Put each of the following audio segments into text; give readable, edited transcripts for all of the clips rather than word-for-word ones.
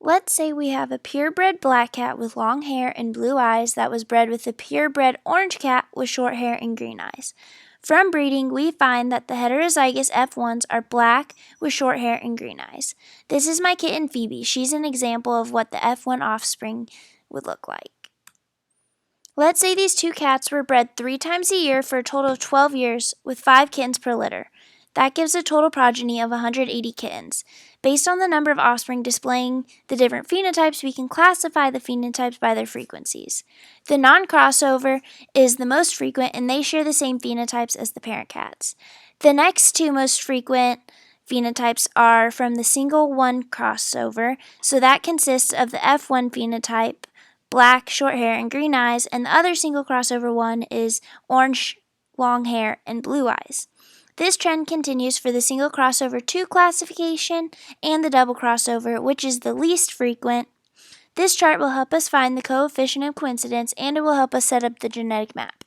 Let's say we have a purebred black cat with long hair and blue eyes that was bred with a purebred orange cat with short hair and green eyes. From breeding, we find that the heterozygous F1s are black with short hair and green eyes. This is my kitten Phoebe. She's an example of what the F1 offspring would look like. Let's say these two cats were bred 3 times a year for a total of 12 years with 5 kittens per litter. That gives a total progeny of 180 kittens. Based on the number of offspring displaying the different phenotypes, we can classify the phenotypes by their frequencies. The non-crossover is the most frequent, and they share the same phenotypes as the parent cats. The next two most frequent phenotypes are from the single one crossover, so that consists of the F1 phenotype, black, short hair, and green eyes, and the other single crossover one is orange, long hair, and blue eyes. This trend continues for the single crossover 2 classification and the double crossover, which is the least frequent. This chart will help us find the coefficient of coincidence, and it will help us set up the genetic map.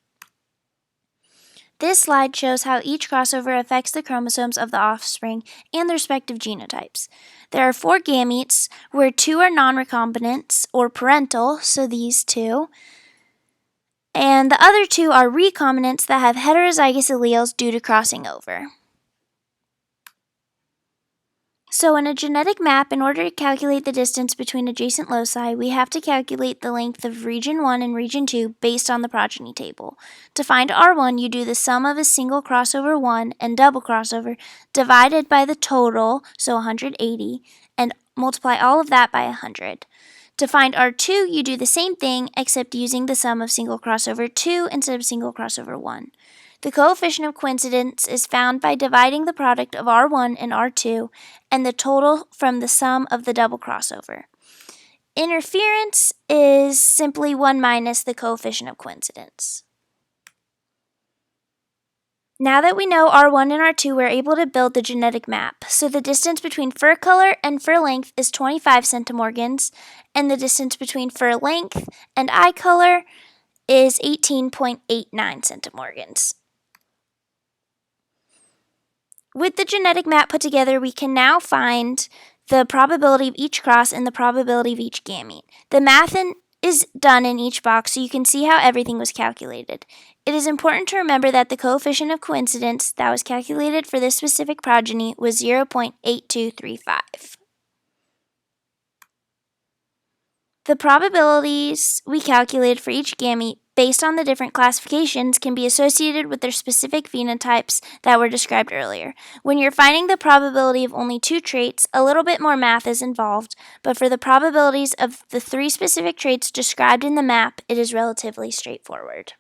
This slide shows how each crossover affects the chromosomes of the offspring and their respective genotypes. There are 4 gametes, where 2 are non-recombinants or parental, so these two, and the other 2 are recombinants that have heterozygous alleles due to crossing over. So in a genetic map, in order to calculate the distance between adjacent loci, we have to calculate the length of region 1 and region 2 based on the progeny table. To find R1, you do the sum of a single crossover 1 and double crossover divided by the total, so 180, and multiply all of that by 100. To find R2, you do the same thing except using the sum of single crossover 2 instead of single crossover 1. The coefficient of coincidence is found by dividing the product of R1 and R2 and the total from the sum of the double crossover. Interference is simply 1 minus the coefficient of coincidence. Now that we know R1 and R2, we're able to build the genetic map. So the distance between fur color and fur length is 25 centimorgans, and the distance between fur length and eye color is 18.89 centimorgans. With the genetic map put together, we can now find the probability of each cross and the probability of each gamete. The math is done in each box so you can see how everything was calculated. It is important to remember that the coefficient of coincidence that was calculated for this specific progeny was 0.8235. The probabilities we calculated for each gamete based on the different classifications can be associated with their specific phenotypes that were described earlier. When you're finding the probability of only 2 traits, a little bit more math is involved, but for the probabilities of the 3 specific traits described in the map, it is relatively straightforward.